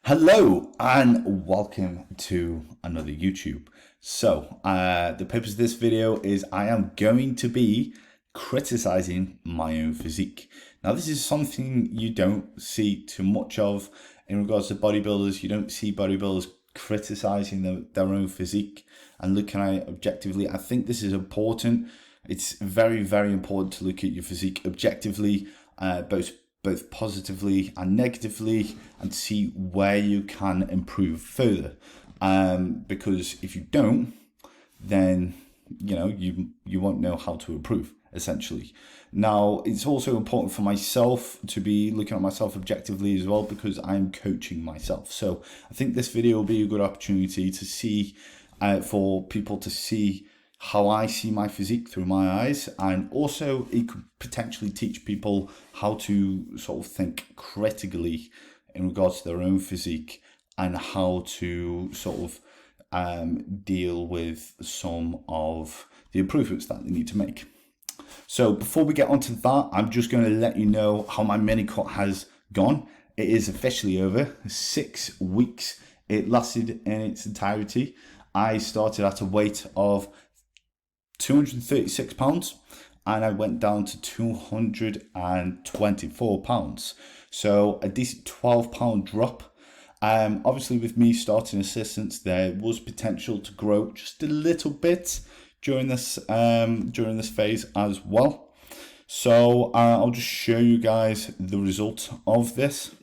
Hello and welcome to another YouTube. So the purpose of this video is I am going to be criticizing my own physique. Now this is something you don't see too much of in regards to bodybuilders. You don't see bodybuilders criticizing their own physique and looking at it objectively. I think this is important. It's very, very important to look at your physique objectively, both positively and negatively, and see where you can improve further. Because if you don't, then you won't know how to improve, essentially. Now, it's also important for myself to be looking at myself objectively as well, because I'm coaching myself. So I think this video will be a good opportunity to see, for people to see how I see my physique through my eyes, and also it could potentially teach people how to sort of think critically in regards to their own physique and how to sort of deal with some of the improvements that they need to make. So before we get onto that, I'm just going to let you know how my mini cut has gone. It is officially over. 6 weeks it lasted in its entirety. I started at a weight of 236 pounds and I went down to 224 pounds, so a decent 12-pound drop. Obviously with me starting assistance, there was potential to grow just a little bit during this phase as well. So I'll just show you guys the result of this.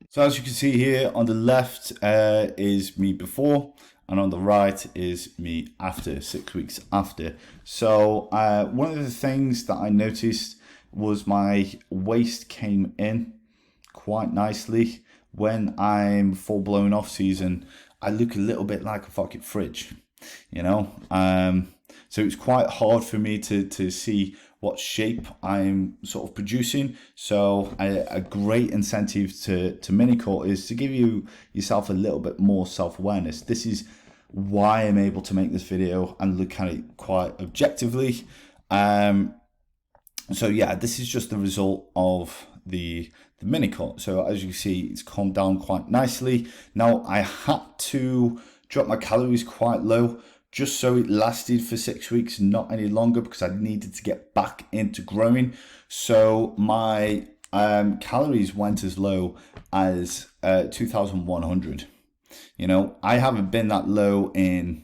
So as you can see here, on the left is me before, and on the right is me after, 6 weeks after. So one of the things that I noticed was my waist came in quite nicely. When I'm full blown off season, I look a little bit like a fucking fridge, you know? So it's quite hard for me to see what shape I'm sort of producing. So a great incentive to mini cut is to give yourself a little bit more self-awareness. This is why I'm able to make this video and look at it quite objectively. So yeah, this is just the result of the mini cut. So as you see, it's calmed down quite nicely. Now I had to drop my calories quite low just so it lasted for 6 weeks, not any longer, because I needed to get back into growing. So my calories went as low as 2,100. You know, I haven't been that low since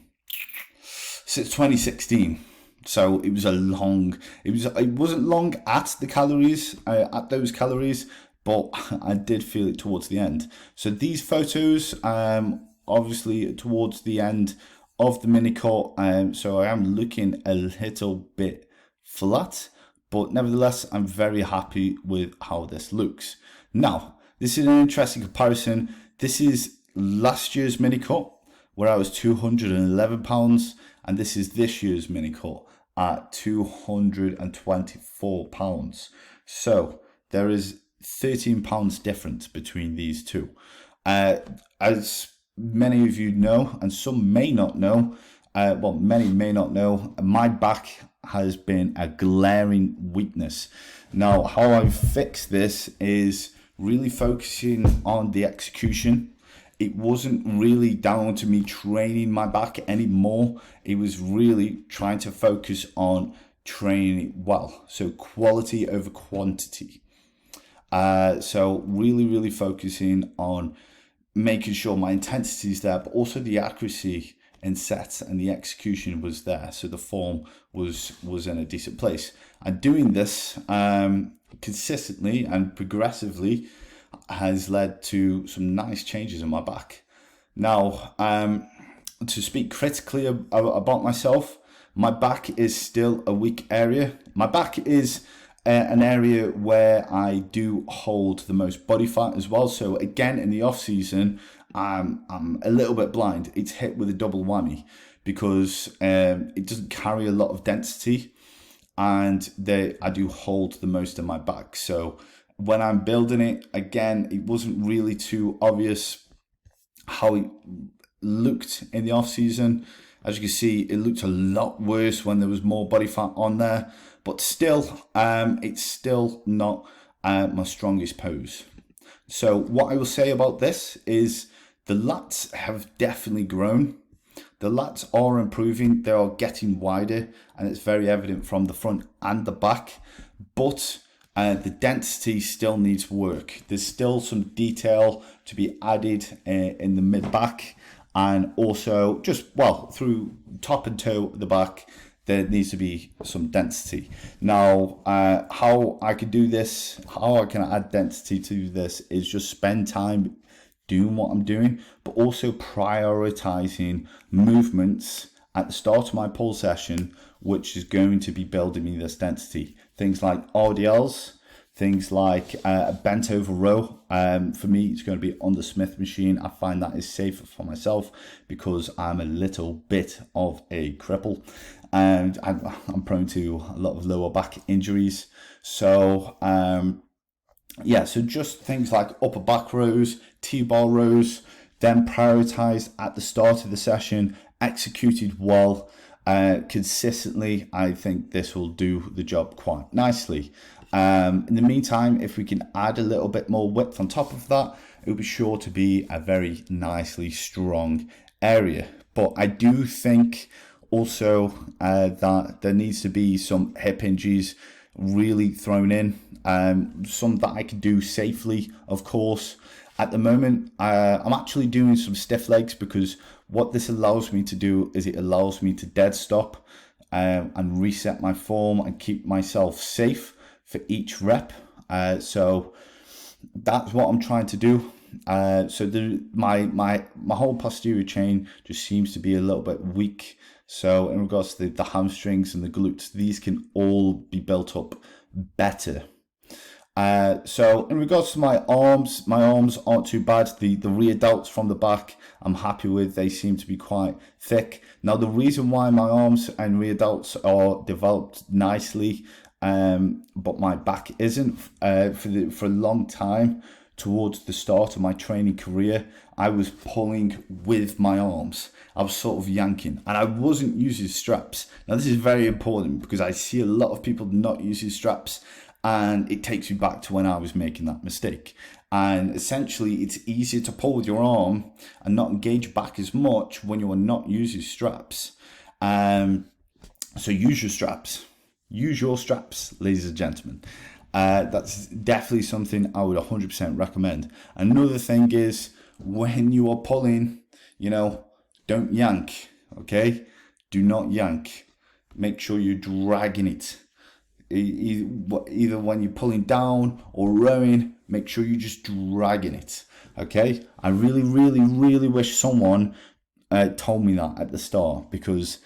2016. So it was it wasn't long at the calories, at those calories, but I did feel it towards the end. So these photos, obviously towards the end of the mini cut, so I am looking a little bit flat, but nevertheless, I'm very happy with how this looks. Now, this is an interesting comparison. This is last year's mini cut where I was 211 pounds, and this is this year's mini cut at 224 pounds. So there is 13 pounds difference between these two. As many of you know, and some may not know, many may not know, my back has been a glaring weakness. Now, how I've fixed this is really focusing on the execution. It wasn't really down to me training my back anymore. It was really trying to focus on training well. So quality over quantity. So really focusing on making sure my intensity is there, but also the accuracy in sets and the execution was there. So the form was in a decent place. And doing this consistently and progressively has led to some nice changes in my back. Now, to speak critically about myself, my back is still a weak area. My back is an area where I do hold the most body fat as well. So again, in the off season, I'm a little bit blind. It's hit with a double whammy because it doesn't carry a lot of density, and I do hold the most in my back. So when I'm building it, again, it wasn't really too obvious how it looked in the off season. As you can see, it looked a lot worse when there was more body fat on there, but still, it's still not my strongest pose. So what I will say about this is the lats have definitely grown. The lats are improving, they are getting wider, and it's very evident from the front and the back, but the density still needs work. There's still some detail to be added in the mid-back, and also just, well, through top and toe at the back, there needs to be some density. Now, how I can do this, how I can add density to this is just spend time doing what I'm doing, but also prioritizing movements at the start of my pull session, which is going to be building me this density. Things like RDLs, things like a bent over row. For me, it's going to be on the Smith machine. I find that is safer for myself because I'm a little bit of a cripple and I'm prone to a lot of lower back injuries. So, yeah, so just things like upper back rows, T-bar rows, then prioritized at the start of the session, executed well, consistently. I think this will do the job quite nicely. In the meantime, if we can add a little bit more width on top of that, it will be sure to be a very nicely strong area. But I do think also that there needs to be some hip hinges really thrown in, some that I can do safely, of course. At the moment, I'm actually doing some stiff legs because what this allows me to do is it allows me to dead stop and reset my form and keep myself safe for each rep. So that's what I'm trying to do. So my whole posterior chain just seems to be a little bit weak. So in regards to the hamstrings and the glutes, these can all be built up better. So in regards to my arms aren't too bad. The rear delts from the back, I'm happy with. They seem to be quite thick. Now the reason why my arms and rear delts are developed nicely, but my back isn't, for a long time towards the start of my training career, I was pulling with my arms. I was sort of yanking and I wasn't using straps. Now this is very important because I see a lot of people not using straps, and it takes me back to when I was making that mistake. And essentially it's easier to pull with your arm and not engage back as much when you are not using straps. So use your straps. Use your straps, ladies and gentlemen. That's definitely something I would 100% recommend. Another thing is when you are pulling, don't yank, okay? Do not yank. Make sure you're dragging it. Either when you're pulling down or rowing, make sure you're just dragging it, okay? I really, really, really wish someone told me that at the start, because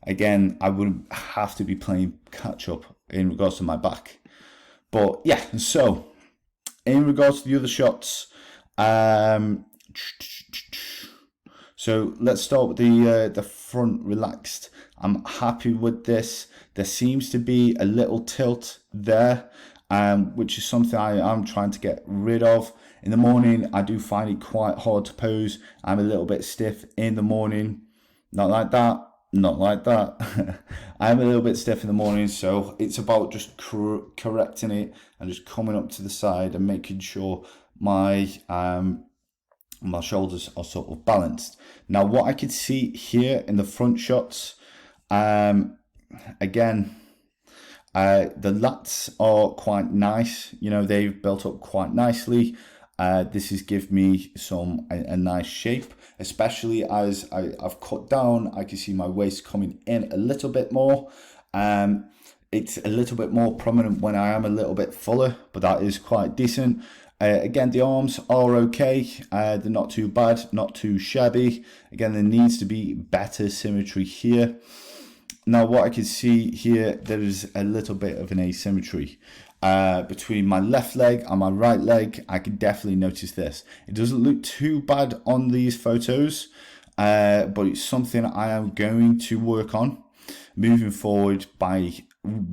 again, I would have to be playing catch up in regards to my back. But yeah, so in regards to the other shots, so let's start with the front relaxed. I'm happy with this. There seems to be a little tilt there, which is something I am trying to get rid of. In the morning, I do find it quite hard to pose. I'm a little bit stiff in the morning. Not like that. Not like that. I'm a little bit stiff in the morning, so it's about just correcting it and just coming up to the side and making sure my my shoulders are sort of balanced. Now, what I can see here in the front shots, again, the lats are quite nice. They've built up quite nicely. This has given me a nice shape, especially as I've cut down. I can see my waist coming in a little bit more. It's a little bit more prominent when I am a little bit fuller, but that is quite decent. Again, the arms are okay. They're not too bad, not too shabby. Again, there needs to be better symmetry here. Now, what I can see here, there is a little bit of an asymmetry between my left leg and my right leg. I can definitely notice this. It doesn't look too bad on these photos, but it's something I am going to work on moving forward by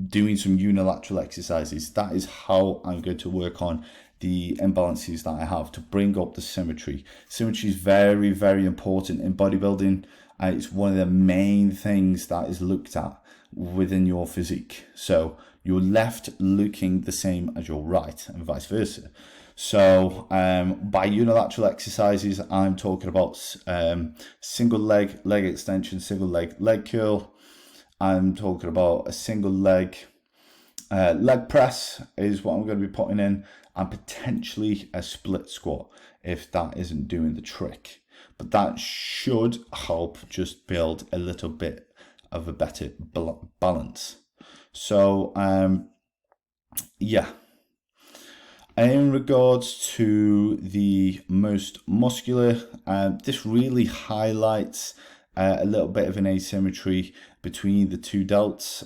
doing some unilateral exercises. That is how I'm going to work on the imbalances that I have to bring up the symmetry. Symmetry is very, very important in bodybuilding. It's one of the main things that is looked at within your physique. So your left looking the same as your right and vice versa. So by unilateral exercises, I'm talking about single leg extension, single leg curl. I'm talking about a single leg press is what I'm going to be putting in, and potentially a split squat if that isn't doing the trick. But that should help just build a little bit of a better balance. So yeah. In regards to the most muscular, this really highlights a little bit of an asymmetry between the two delts.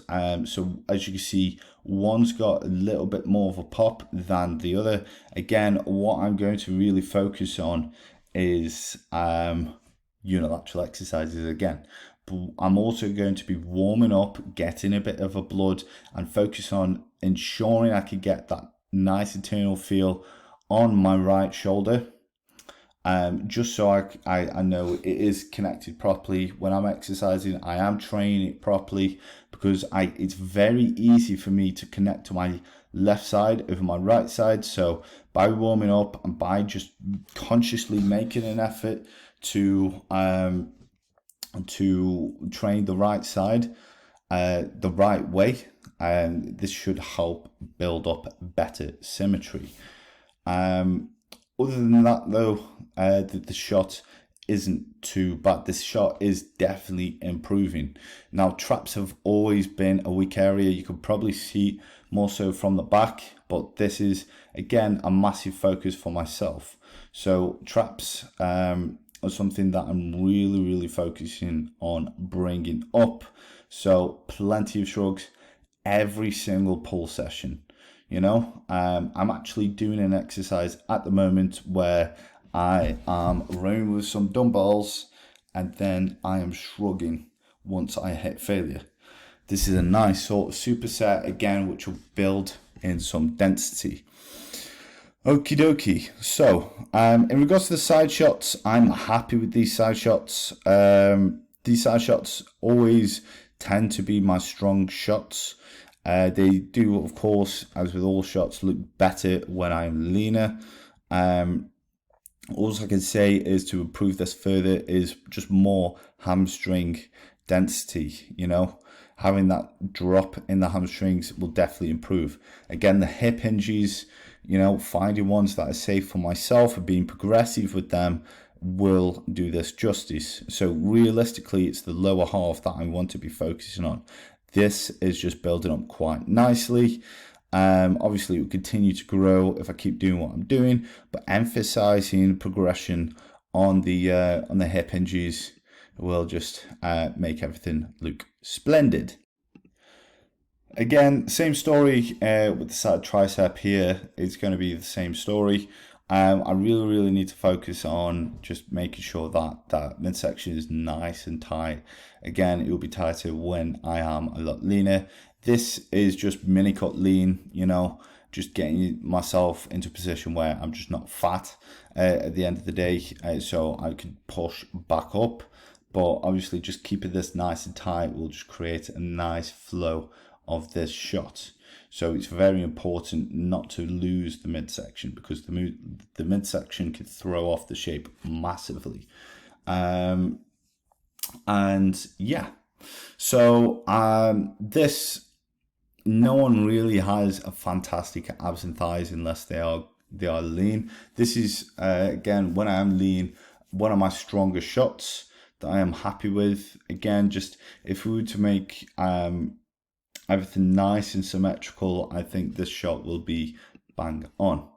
So as you can see, one's got a little bit more of a pop than the other. Again, what I'm going to really focus on is unilateral exercises again. But I'm also going to be warming up, getting a bit of a blood, and focus on ensuring I can get that nice internal feel on my right shoulder, just so I know it is connected properly. When I'm exercising, I am training it properly, because it's very easy for me to connect to my left side over my right side. So by warming up and by just consciously making an effort to train the right side the right way, this should help build up better symmetry. Other than that, though, the shot isn't too bad. This shot is definitely improving. Now, traps have always been a weak area. You could probably see more so from the back, but this is, again, a massive focus for myself. So traps are something that I'm really focusing on bringing up. So plenty of shrugs every single pull session. I'm actually doing an exercise at the moment where I am rowing with some dumbbells and then I am shrugging once I hit failure. This is a nice sort of superset again, which will build in some density. Okie dokie. So, in regards to the side shots, I'm happy with these side shots. These side shots always tend to be my strong shots. They do, of course, as with all shots, look better when I'm leaner. All I can say is to improve this further is just more hamstring density. Having that drop in the hamstrings will definitely improve. Again, the hip hinges, finding ones that are safe for myself and being progressive with them will do this justice. So realistically, it's the lower half that I want to be focusing on. This is just building up quite nicely. Obviously, it will continue to grow if I keep doing what I'm doing, but emphasizing progression on the hip hinges will just make everything look splendid. Again, same story with the side tricep here. It's going to be the same story. I really need to focus on just making sure that midsection is nice and tight. Again, it will be tighter when I am a lot leaner. This is just mini cut lean, just getting myself into a position where I'm just not fat at the end of the day, so I can push back up. But obviously, just keeping this nice and tight will just create a nice flow of this shot. So it's very important not to lose the midsection, because the midsection can throw off the shape massively. And yeah, so this, no one really has a fantastic abs and thighs unless they are lean. This is again, when I am lean, one of my strongest shots that I am happy with. Again, just if we were to make everything nice and symmetrical, I think this shot will be bang on.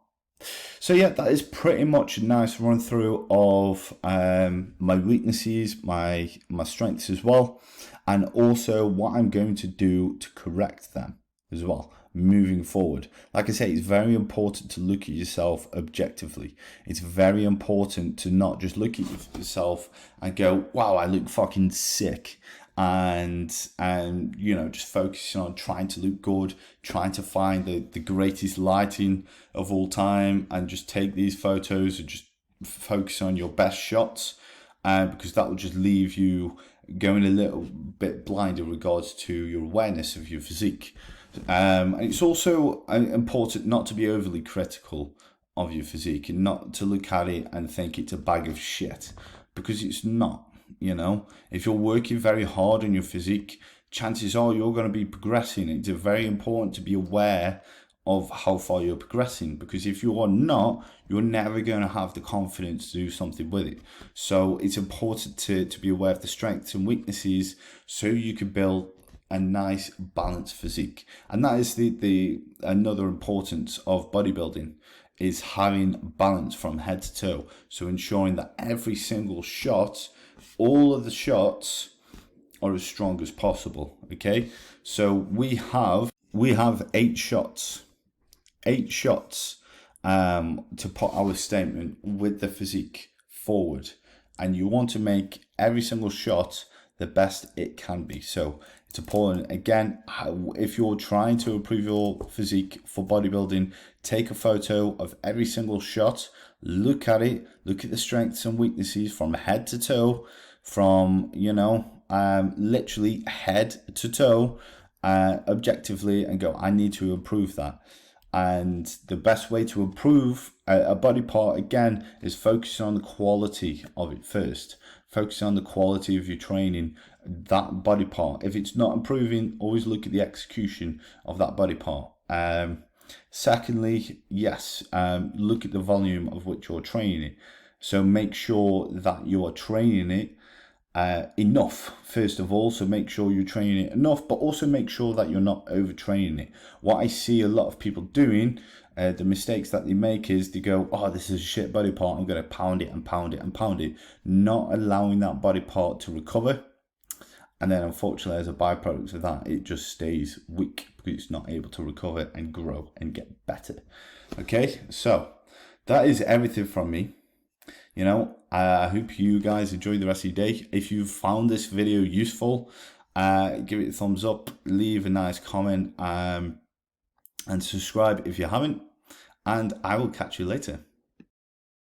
So yeah, that is pretty much a nice run through of my weaknesses, my strengths as well, and also what I'm going to do to correct them as well moving forward. Like I say, it's very important to look at yourself objectively. It's very important to not just look at yourself and go, wow, I look fucking sick, and just focusing on trying to look good, trying to find the greatest lighting of all time and just take these photos and just focus on your best shots, because that will just leave you going a little bit blind in regards to your awareness of your physique. And it's also important not to be overly critical of your physique, and not to look at it and think it's a bag of shit, because it's not. You know, if you're working very hard on your physique, chances are you're going to be progressing. It's very important to be aware of how far you're progressing, because if you are not, you're never going to have the confidence to do something with it. So it's important to be aware of the strengths and weaknesses, so you can build a nice balanced physique. And that is the another importance of bodybuilding, is having balance from head to toe. So ensuring that every single shot, all of the shots, are as strong as possible. Okay, so we have 8 shots, to put our statement with the physique forward, and you want to make every single shot the best it can be. So it's important, again, if you're trying to improve your physique for bodybuilding, take a photo of every single shot, look at it, look at the strengths and weaknesses from head to toe, from, you know, literally head to toe, objectively, and go, I need to improve that. And the best way to improve a body part, again, is focusing on the quality of it first. Focus on the quality of your training, that body part. If it's not improving, always look at the execution of that body part. Secondly, yes, look at the volume of which you're training it. So make sure that you are training it enough, first of all. So make sure you're training it enough, but also make sure that you're not overtraining it. What I see a lot of people doing, the mistakes that they make, is they go, oh, this is a shit body part, I'm going to pound it and pound it and pound it, not allowing that body part to recover. And then unfortunately, as a byproduct of that, it just stays weak because it's not able to recover and grow and get better. Okay, so that is everything from me. You know, I hope you guys enjoy the rest of your day. If you found this video useful, give it a thumbs up, leave a nice comment, and subscribe if you haven't. And I will catch you later.